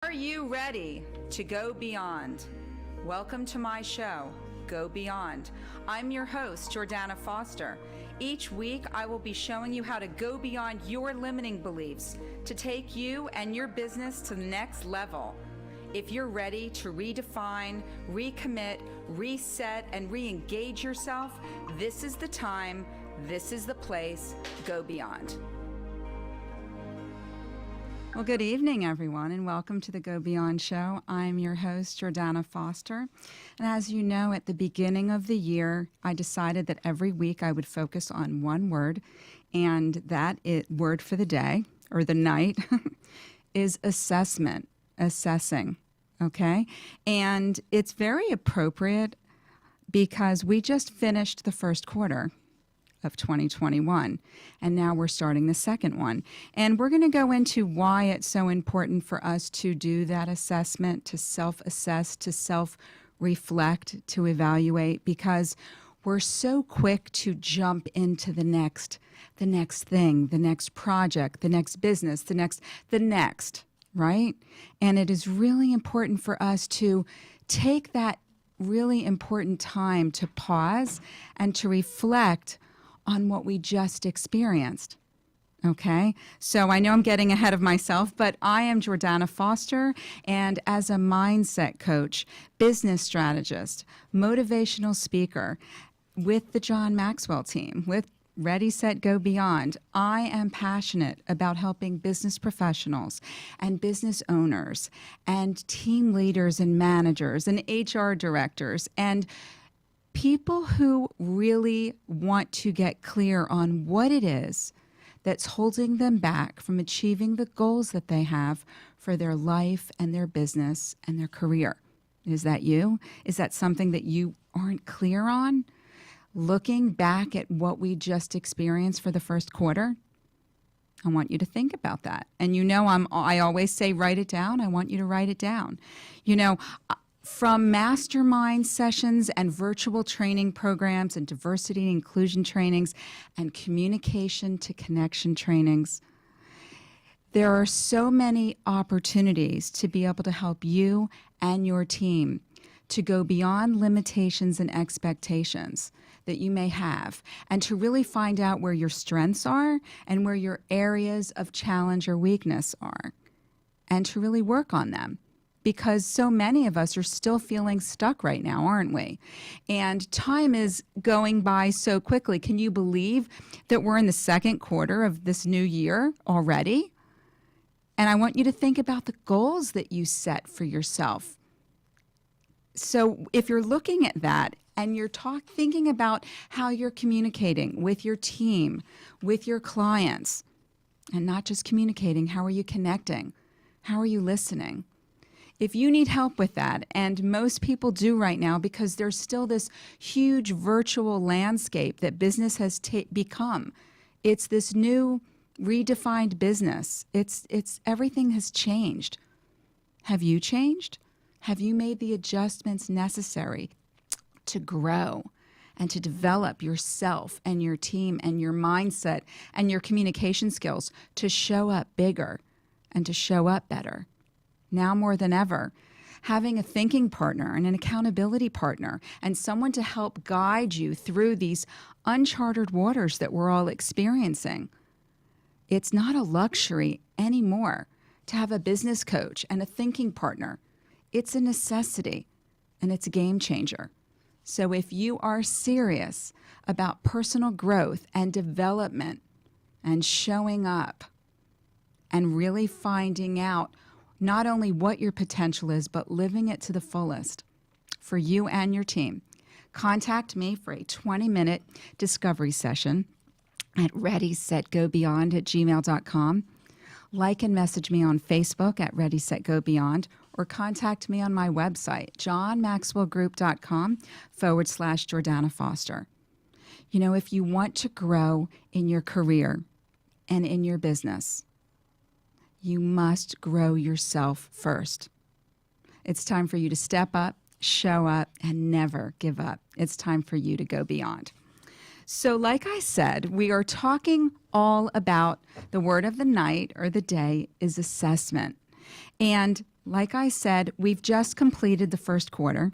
Are you ready to go beyond? Welcome to my show, Go Beyond. I'm your host, Jordana Foster. Each week, I will be showing you how to go beyond your limiting beliefs to take you and your business to the next level. If you're ready to redefine, recommit, reset, and re-engage yourself, this is the time, this is the place, Go Beyond. Well, good evening, everyone, and welcome to the Go Beyond Show. I'm your host, Jordana Foster. And as you know, at the beginning of the year, I decided that every week I would focus on one word, and that word for the day, or the night, is assessment, assessing, okay? And it's very appropriate because we just finished the first quarter of 2021. And now we're starting the second one. And we're going to go into why it's so important for us to do that assessment, to self-assess, to self-reflect, to evaluate, because we're so quick to jump into the next thing, the next project, the next business, the next, right? And it is really important for us to take that really important time to pause and to reflect on what we just experienced. Okay, so I know I'm getting ahead of myself, but I am Jordana Foster, and as a mindset coach, business strategist, motivational speaker with the John Maxwell team, with Ready, Set, Go Beyond, I am passionate about helping business professionals and business owners and team leaders and managers and HR directors and people who really want to get clear on what it is that's holding them back from achieving the goals that they have for their life and their business and their career. Is that you? Is that something that you aren't clear on? Looking back at what we just experienced for the first quarter, I want you to think about that. And you know, I always say, write it down. I want you to write it down. You know, from mastermind sessions and virtual training programs and diversity and inclusion trainings and communication to connection trainings, there are so many opportunities to be able to help you and your team to go beyond limitations and expectations that you may have, and to really find out where your strengths are and where your areas of challenge or weakness are, and to really work on them. Because so many of us are still feeling stuck right now, aren't we? And time is going by so quickly. Can you believe that we're in the second quarter of this new year already? And I want you to think about the goals that you set for yourself. So if you're looking at that and you're thinking about how you're communicating with your team, with your clients, and not just communicating, how are you connecting? How are you listening? If you need help with that, and most people do right now because there's still this huge virtual landscape that business has become. It's this new redefined business. It's everything has changed. Have you changed? Have you made the adjustments necessary to grow and to develop yourself and your team and your mindset and your communication skills to show up bigger and to show up better? Now more than ever, having a thinking partner and an accountability partner and someone to help guide you through these uncharted waters that we're all experiencing. It's not a luxury anymore to have a business coach and a thinking partner. It's a necessity, and it's a game changer. So if you are serious about personal growth and development and showing up and really finding out not only what your potential is, but living it to the fullest for you and your team, contact me for a 20-minute discovery session at readysetgobeyond@gmail.com. Like and message me on Facebook at Ready, Set, Go Beyond, or contact me on my website, johnmaxwellgroup.com/Jordana Foster. You know, if you want to grow in your career and in your business, you must grow yourself first. It's time for you to step up, show up, and never give up. It's time for you to go beyond. So like I said, we are talking all about the word of the night or the day is assessment. And like I said, we've just completed the first quarter.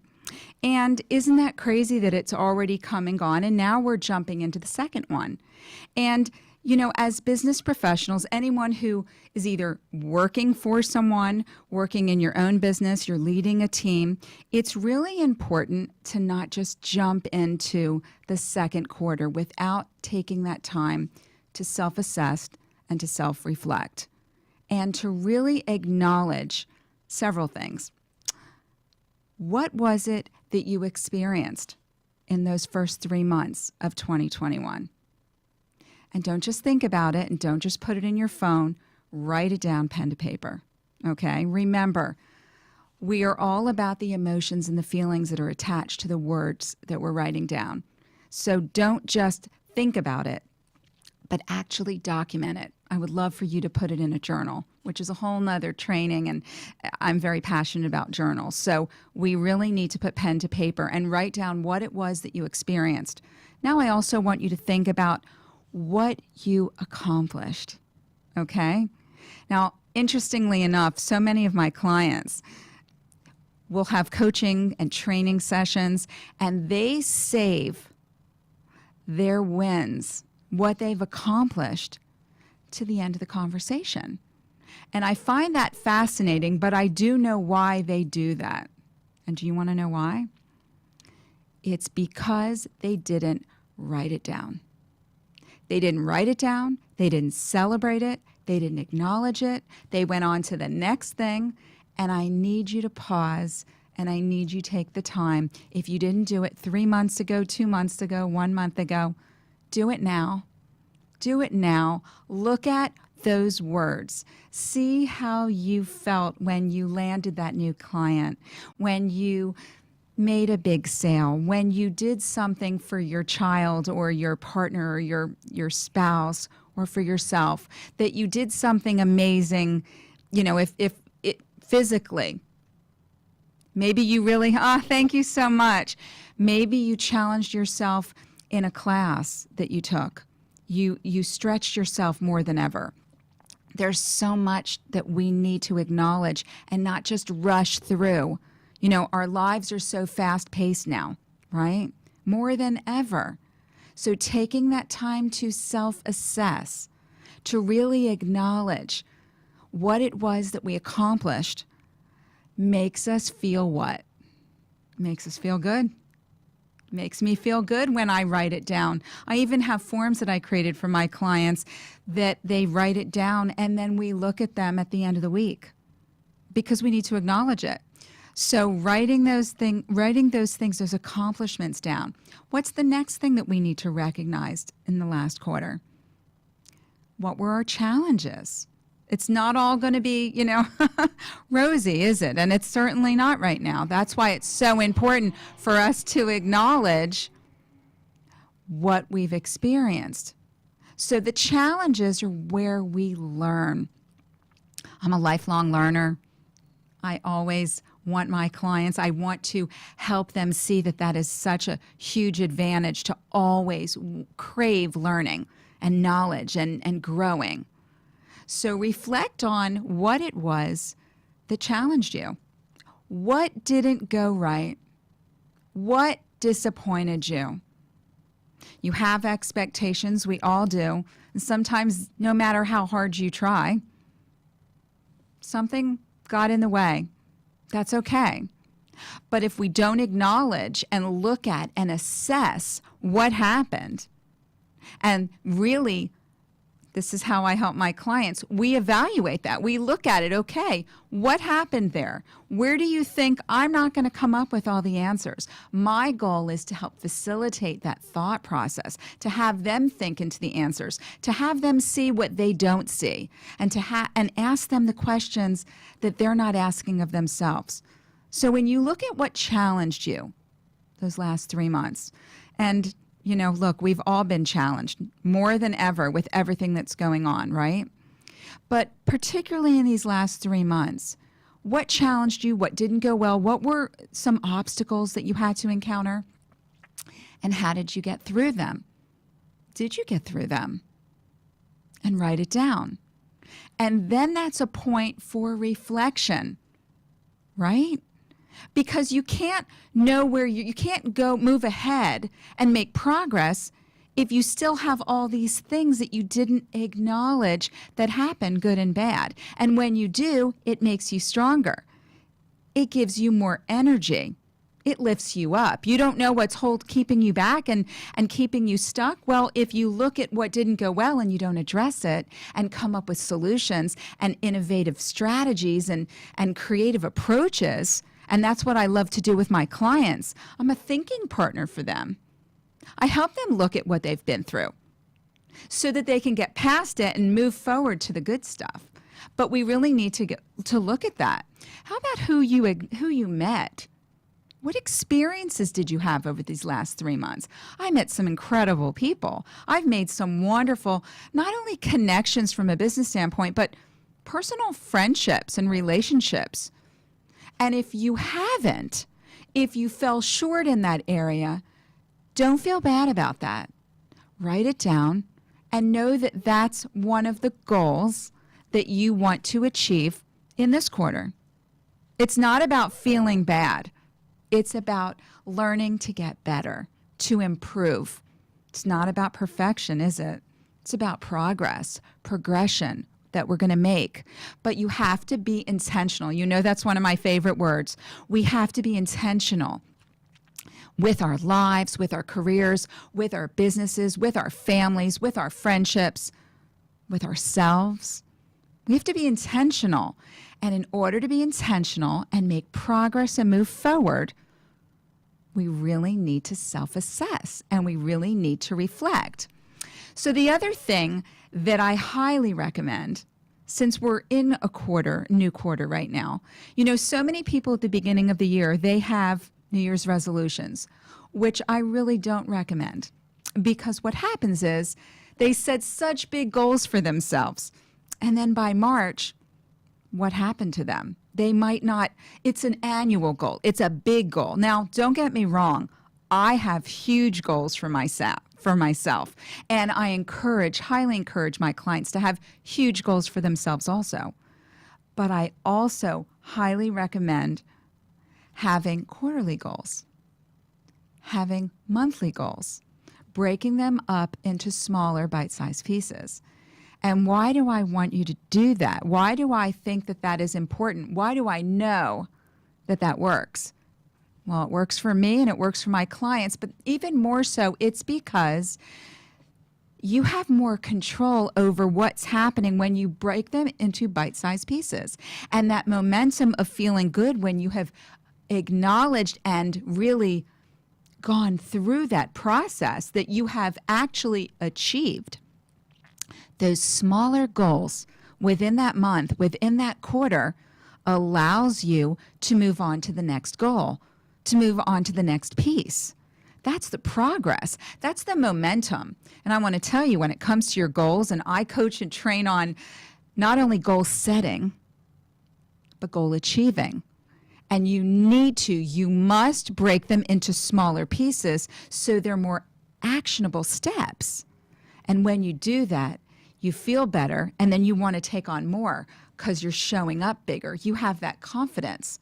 And isn't that crazy that it's already come and gone? And now we're jumping into the second one. And, as business professionals, anyone who is either working for someone, working in your own business, you're leading a team, it's really important to not just jump into the second quarter without taking that time to self-assess and to self-reflect and to really acknowledge several things. What was it that you experienced in those first 3 months of 2021? And don't just think about it and don't just put it in your phone. Write it down, pen to paper. Okay? Remember, we are all about the emotions and the feelings that are attached to the words that we're writing down. So don't just think about it, but actually document it. I would love for you to put it in a journal, which is a whole nother training, and I'm very passionate about journals. So we really need to put pen to paper and write down what it was that you experienced. Now I also want you to think about what you accomplished, okay? Now, interestingly enough, so many of my clients will have coaching and training sessions, and they save their wins, what they've accomplished, to the end of the conversation. And I find that fascinating, but I do know why they do that. And do you want to know why? It's because they didn't write it down. They didn't write it down. They didn't celebrate it. They didn't acknowledge it. They went on to the next thing. And I need you to pause, and I need you to take the time. If you didn't do it 3 months ago, 2 months ago, 1 month ago, do it now. Do it now. Look at those words. See how you felt when you landed that new client, when you made a big sale, when you did something for your child or your partner or your spouse or for yourself, that you did something amazing, if it physically. Maybe you really, thank you so much. Maybe you challenged yourself in a class that you took. You stretched yourself more than ever. There's so much that we need to acknowledge and not just rush through. Our lives are so fast-paced now, right? More than ever. So taking that time to self-assess, to really acknowledge what it was that we accomplished, makes us feel what? Makes us feel good. Makes me feel good when I write it down. I even have forms that I created for my clients that they write it down, and then we look at them at the end of the week because we need to acknowledge it. So writing those things, those accomplishments down. What's the next thing that we need to recognize in the last quarter? What were our challenges? It's not all going to be, rosy, is it? And it's certainly not right now. That's why it's so important for us to acknowledge what we've experienced. So the challenges are where we learn. I'm a lifelong learner. I always want my clients, I want to help them see that is such a huge advantage to always crave learning and knowledge and growing. So reflect on what it was that challenged you. What didn't go right? What disappointed you? You have expectations, we all do. And sometimes, no matter how hard you try, something got in the way. That's okay. But if we don't acknowledge and look at and assess what happened, and really, this is how I help my clients, we evaluate that. We look at it, okay, what happened there? Where do you think I'm not going to come up with all the answers? My goal is to help facilitate that thought process, to have them think into the answers, to have them see what they don't see, and and ask them the questions that they're not asking of themselves. So when you look at what challenged you those last 3 months, and look, we've all been challenged more than ever with everything that's going on, right? But particularly in these last 3 months, what challenged you? What didn't go well? What were some obstacles that you had to encounter? And how did you get through them? Did you get through them? And write it down. And then that's a point for reflection. right? Because you can't know where you can't go move ahead and make progress if you still have all these things that you didn't acknowledge that happen, good and bad. And when you do, it makes you stronger. It gives you more energy. It lifts you up. You don't know what's keeping you back and keeping you stuck. Well, if you look at what didn't go well and you don't address it and come up with solutions and innovative strategies and creative approaches, and that's what I love to do with my clients. I'm a thinking partner for them. I help them look at what they've been through so that they can get past it and move forward to the good stuff. But we really need to look at that. How about who you met? What experiences did you have over these last 3 months? I met some incredible people. I've made some wonderful, not only connections from a business standpoint, but personal friendships and relationships. And if you haven't, if you fell short in that area, don't feel bad about that. Write it down and know that that's one of the goals that you want to achieve in this quarter. It's not about feeling bad. It's about learning to get better, to improve. It's not about perfection, is it? It's about progress, progression that we're going to make. But you have to be intentional. You know, that's one of my favorite words. We have to be intentional with our lives, with our careers, with our businesses, with our families, with our friendships, with ourselves. We have to be intentional. And in order to be intentional and make progress and move forward, we really need to self-assess and we really need to reflect. So the other thing that I highly recommend, since we're in a new quarter right now, you know, so many people at the beginning of the year, they have New Year's resolutions, which I really don't recommend, because what happens is they set such big goals for themselves. And then by March, what happened to them? They might not, it's an annual goal. It's a big goal. Now, don't get me wrong. I have huge goals for myself. And I highly encourage my clients to have huge goals for themselves also. But I also highly recommend having quarterly goals, having monthly goals, breaking them up into smaller bite-sized pieces. And why do I want you to do that? Why do I think that that is important? Why do I know that that works? Well, it works for me and it works for my clients, but even more so, it's because you have more control over what's happening when you break them into bite-sized pieces. And that momentum of feeling good when you have acknowledged and really gone through that process that you have actually achieved. Those smaller goals within that month, within that quarter, allows you to move on to the next goal, to move on to the next piece. That's the progress. That's the momentum. And I want to tell you, when it comes to your goals, and I coach and train on not only goal setting, but goal achieving. And you must break them into smaller pieces so they're more actionable steps. And when you do that, you feel better, and then you want to take on more because you're showing up bigger. You have that confidence,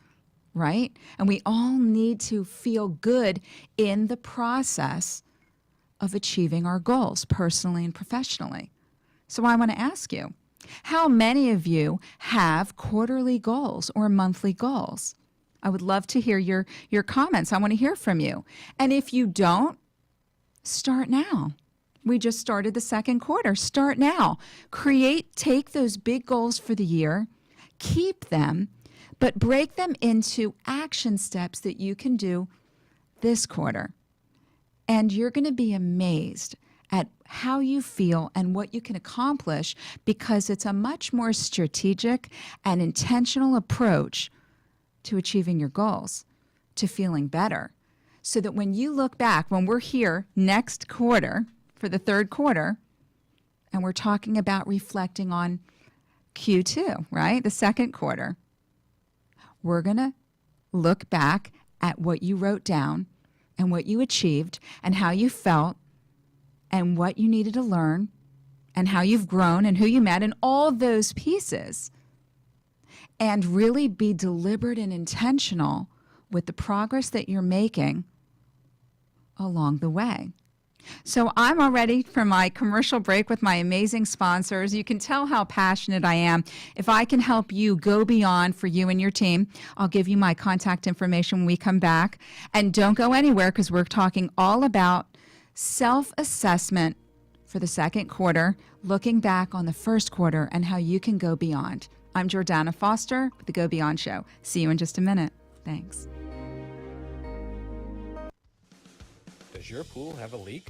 right? And we all need to feel good in the process of achieving our goals, personally and professionally. So I want to ask you, how many of you have quarterly goals or monthly goals? I would love to hear your comments. I want to hear from you. And if you don't, start now. We just started the second quarter. Start now. Take those big goals for the year, keep them, but break them into action steps that you can do this quarter. And you're going to be amazed at how you feel and what you can accomplish, because it's a much more strategic and intentional approach to achieving your goals, to feeling better. So that when you look back, when we're here next quarter, for the third quarter, and we're talking about reflecting on Q2, right? The second quarter. We're going to look back at what you wrote down and what you achieved and how you felt and what you needed to learn and how you've grown and who you met and all those pieces. and really be deliberate and intentional with the progress that you're making along the way. So I'm all ready for my commercial break with my amazing sponsors. You can tell how passionate I am. If I can help you go beyond for you and your team, I'll give you my contact information when we come back. And don't go anywhere, because we're talking all about self-assessment for the second quarter, looking back on the first quarter and how you can go beyond. I'm Jordana Foster with the Go Beyond Show. See you in just a minute. Thanks. Does your pool have a leak?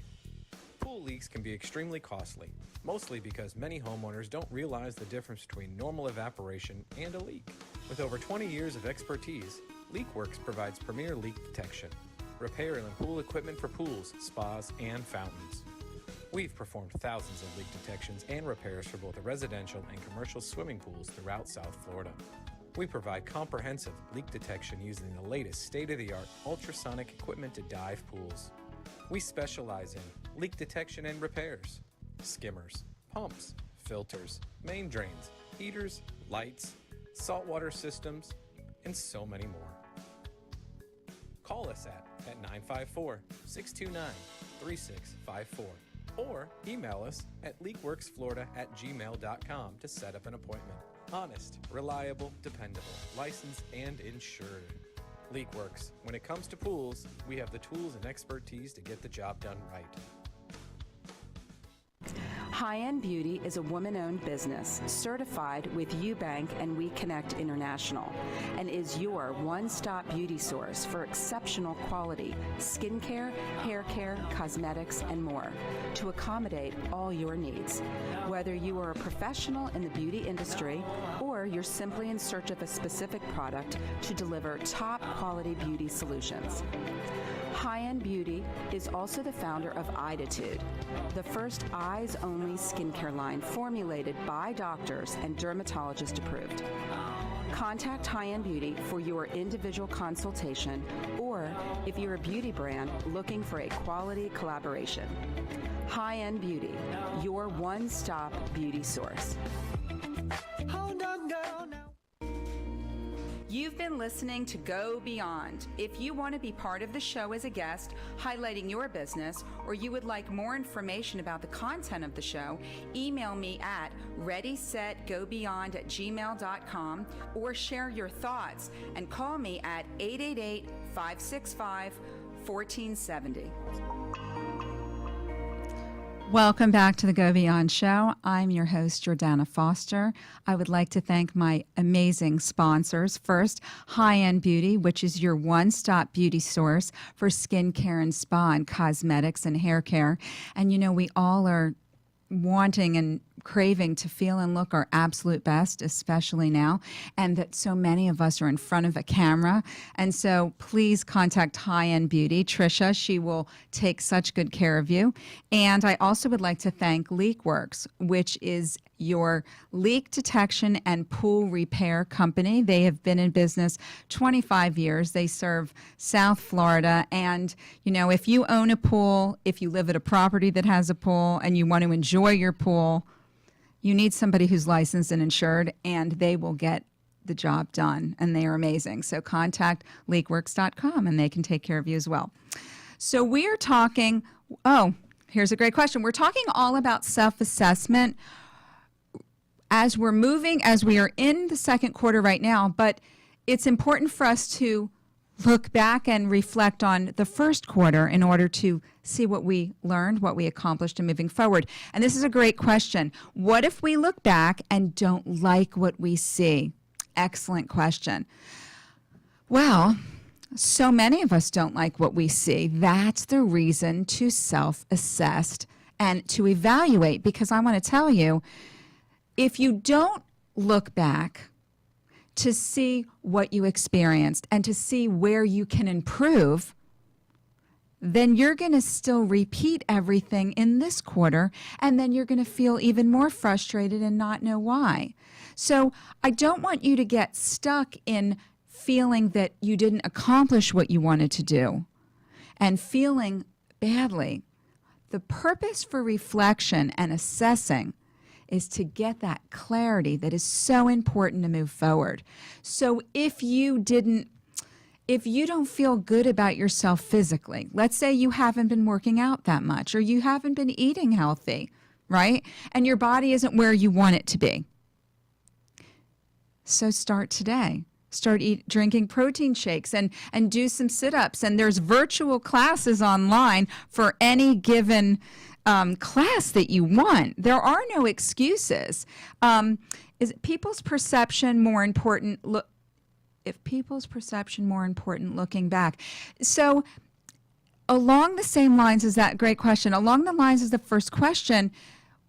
Pool leaks can be extremely costly, mostly because many homeowners don't realize the difference between normal evaporation and a leak. With over 20 years of expertise, LeakWorks provides premier leak detection, repair and pool equipment for pools, spas, and fountains. We've performed thousands of leak detections and repairs for both residential and commercial swimming pools throughout South Florida. We provide comprehensive leak detection using the latest state-of-the-art ultrasonic equipment to dive pools. We specialize in leak detection and repairs, skimmers, pumps, filters, main drains, heaters, lights, saltwater systems, and so many more. Call us at 954-629-3654 or email us at leakworksflorida@gmail.com to set up an appointment. Honest, reliable, dependable, licensed, and insured. LeakWorks. When it comes to pools, we have the tools and expertise to get the job done right. High End Beauty is a woman-owned business certified with Eubank and We Connect International, and is your one-stop beauty source for exceptional quality skincare, hair care, cosmetics, and more to accommodate all your needs. Whether you are a professional in the beauty industry or you're simply in search of a specific product to deliver top-quality beauty solutions. High End Beauty is also the founder of Iditude, the first eyes-only skincare line formulated by doctors and dermatologist approved. Contact High End Beauty for your individual consultation, or if you're a beauty brand looking for a quality collaboration. High End Beauty, your one-stop beauty source. Hold on, girl, now. You've been listening to Go Beyond. If you want to be part of the show as a guest, highlighting your business, or you would like more information about the content of the show, email me at readysetgobeyond@gmail.com or share your thoughts and call me at 888-565-1470. Welcome back to the Go Beyond Show. I'm your host, Jordana Foster. I would like to thank my amazing sponsors. First, High End Beauty, which is your one-stop beauty source for skincare and spa and cosmetics and hair care. And you know, we all are wanting and craving to feel and look our absolute best, especially now, and that so many of us are in front of a camera. And so please contact High End Beauty. Trisha, she will take such good care of you. And I also would like to thank LeakWorks, which is your leak detection and pool repair company. They have been in business 25 years. They serve South Florida. And, you know, if you own a pool, if you live at a property that has a pool and you want to enjoy your pool, you need somebody who's licensed and insured, and they will get the job done, and they are amazing. So contact leakworks.com, and they can take care of you as well. So we are talking, here's a great question. We're talking all about self-assessment as we are in the second quarter right now, but it's important for us to look back and reflect on the first quarter in order to see what we learned, what we accomplished, and moving forward. And this is a great question. What if we look back and don't like what we see? Excellent question. Well, so many of us don't like what we see. That's the reason to self-assess and to evaluate, because I want to tell you, if you don't look back to see what you experienced and to see where you can improve, then you're going to still repeat everything in this quarter, and then you're going to feel even more frustrated and not know why. So I don't want you to get stuck in feeling that you didn't accomplish what you wanted to do and feeling badly. The purpose for reflection and assessing is to get that clarity that is so important to move forward. So if you don't feel good about yourself physically, let's say you haven't been working out that much or you haven't been eating healthy, right? And your body isn't where you want it to be. So start today. Start drinking protein shakes and do some sit-ups. And there's virtual classes online for any given class that you want. There are no excuses. Is people's perception more important? If people's perception more important looking back. So along the same lines as that great question, along the lines as the first question,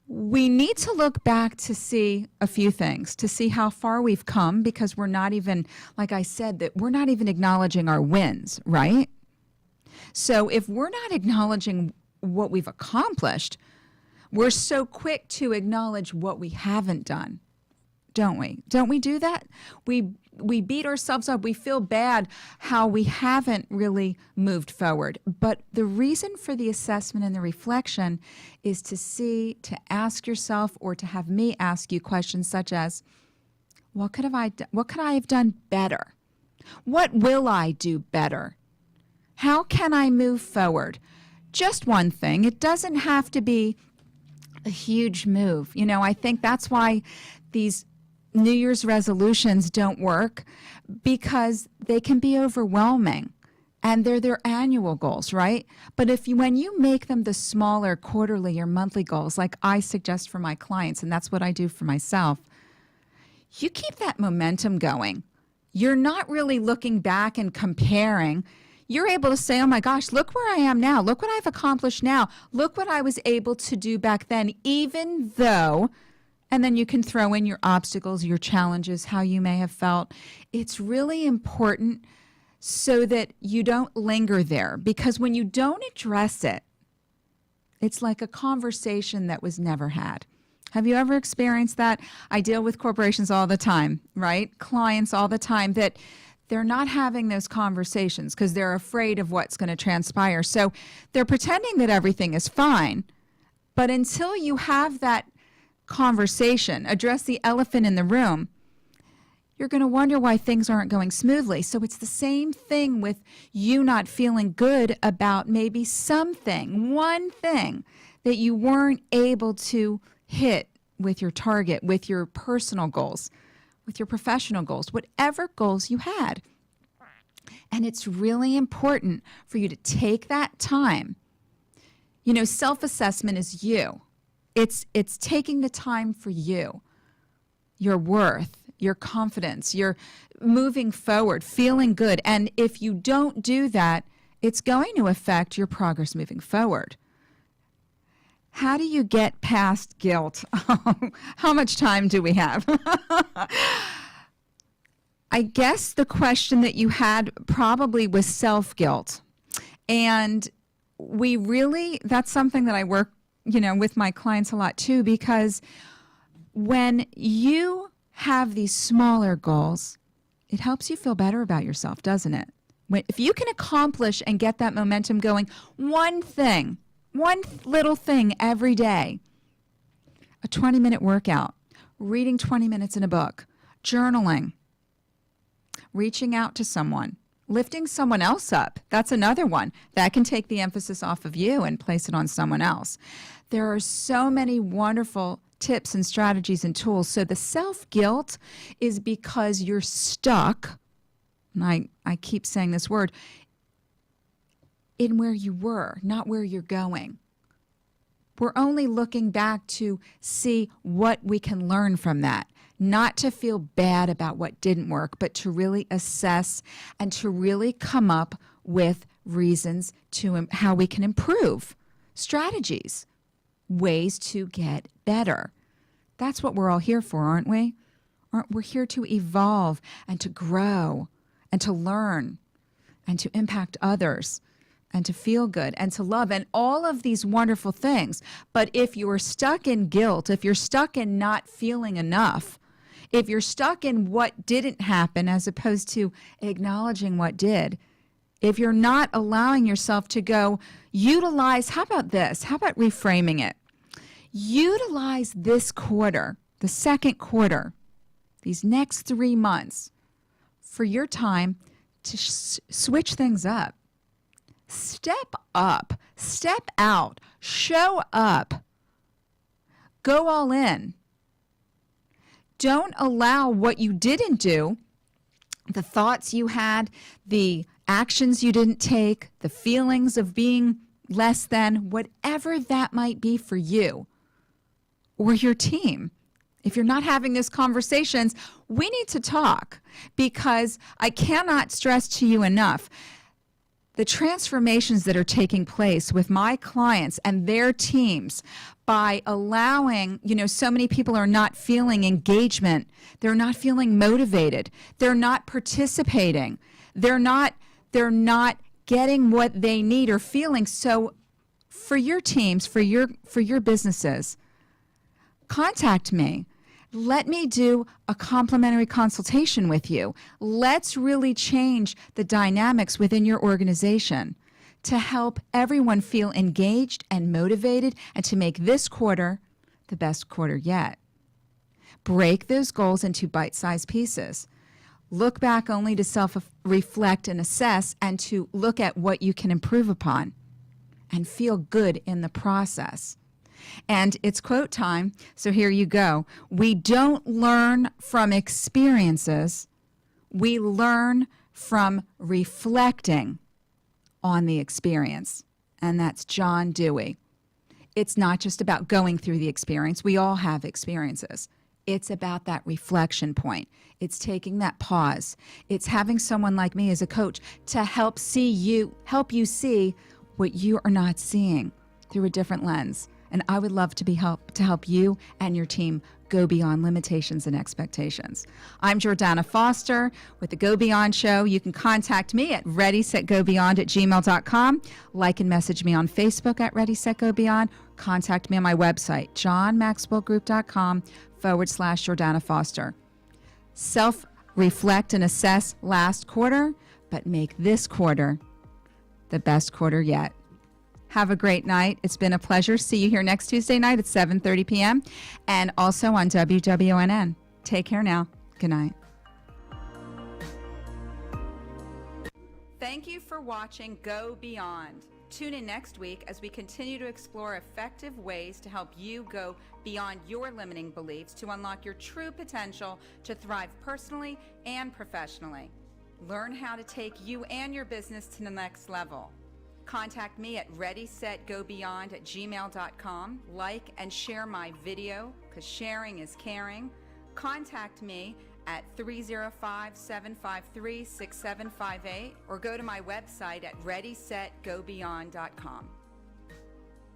we need to look back to see a few things, to see how far we've come, because we're not even, like I said, that we're not even acknowledging our wins, right? So if we're not acknowledging what we've accomplished, we're so quick to acknowledge what we haven't done, don't we? Don't we do that? We beat ourselves up. We feel bad how we haven't really moved forward. But the reason for the assessment and the reflection is to ask yourself, or to have me ask you questions such as, what could I have done better? What will I do better? How can I move forward? Just one thing. It doesn't have to be a huge move. You know, I think that's why these New Year's resolutions don't work, because they can be overwhelming and they're their annual goals, right? But when you make them the smaller quarterly or monthly goals, like I suggest for my clients, and that's what I do for myself, you keep that momentum going. You're not really looking back and comparing. You're able to say, oh my gosh, look where I am now. Look what I've accomplished now. Look what I was able to do back then, even though. And then you can throw in your obstacles, your challenges, how you may have felt. It's really important so that you don't linger there, because when you don't address it, it's like a conversation that was never had. Have you ever experienced that? I deal with corporations all the time, right? Clients all the time that they're not having those conversations because they're afraid of what's going to transpire. So they're pretending that everything is fine. But until you have that conversation, address the elephant in the room, you're going to wonder why things aren't going smoothly. So it's the same thing with you not feeling good about maybe something, one thing that you weren't able to hit with your target, with your personal goals, with your professional goals, whatever goals you had. And it's really important for you to take that time. You know, self-assessment is you. It's taking the time for you, your worth, your confidence, your moving forward, feeling good. And if you don't do that, it's going to affect your progress moving forward. How do you get past guilt? How much time do we have? I guess the question that you had probably was self-guilt. And that's something that I work with my clients a lot too, because when you have these smaller goals, it helps you feel better about yourself, doesn't it? If you can accomplish and get that momentum going, one little thing every day, a 20-minute workout, reading 20 minutes in a book, journaling, reaching out to someone, lifting someone else up. That's another one. That can take the emphasis off of you and place it on someone else. There are so many wonderful tips and strategies and tools. So the self-guilt is because you're stuck, and I keep saying this word, in where you were, not where you're going. We're only looking back to see what we can learn from that. Not to feel bad about what didn't work, but to really assess and to really come up with reasons to how we can improve, strategies, ways to get better. That's what we're all here for, aren't we? We're here to evolve and to grow and to learn and to impact others and to feel good and to love and all of these wonderful things. But if you're stuck in guilt, if you're stuck in not feeling enough, if you're stuck in what didn't happen as opposed to acknowledging what did, if you're not allowing yourself to go utilize, how about this? How about reframing it? Utilize this quarter, the second quarter, these next 3 months, for your time to switch things up. Step up, step out, show up, go all in. Don't allow what you didn't do, the thoughts you had, the actions you didn't take, the feelings of being less than, whatever that might be for you or your team. If you're not having those conversations, we need to talk, because I cannot stress to you enough the transformations that are taking place with my clients and their teams by allowing, so many people are not feeling engagement. They're not feeling motivated. They're not participating. They're not getting what they need or feeling. So for your teams, for your businesses, contact me. Let me do a complimentary consultation with you. Let's really change the dynamics within your organization to help everyone feel engaged and motivated, and to make this quarter the best quarter yet. Break those goals into bite-sized pieces. Look back only to self-reflect and assess, and to look at what you can improve upon and feel good in the process. And it's quote time, so here you go. We don't learn from experiences. We learn from reflecting on the experience. And that's John Dewey. It's not just about going through the experience. We all have experiences. It's about that reflection point. It's taking that pause. It's having someone like me as a coach to help you see what you are not seeing through a different lens. And I would love to help you and your team go beyond limitations and expectations. I'm Jordana Foster with the Go Beyond Show. You can contact me at readysetgobeyond@gmail.com. Like and message me on Facebook at Ready, Set, Go Beyond. Contact me on my website, johnmaxwellgroup.com/Jordana Foster. Self-reflect and assess last quarter, but make this quarter the best quarter yet. Have a great night. It's been a pleasure. See you here next Tuesday night at 7:30 p.m. and also on WWNN. Take care now. Good night. Thank you for watching Go Beyond. Tune in next week as we continue to explore effective ways to help you go beyond your limiting beliefs to unlock your true potential to thrive personally and professionally. Learn how to take you and your business to the next level. Contact me at readysetgobeyond@gmail.com. Like and share my video, because sharing is caring. Contact me at 305-753-6758 or go to my website at readysetgobeyond.com.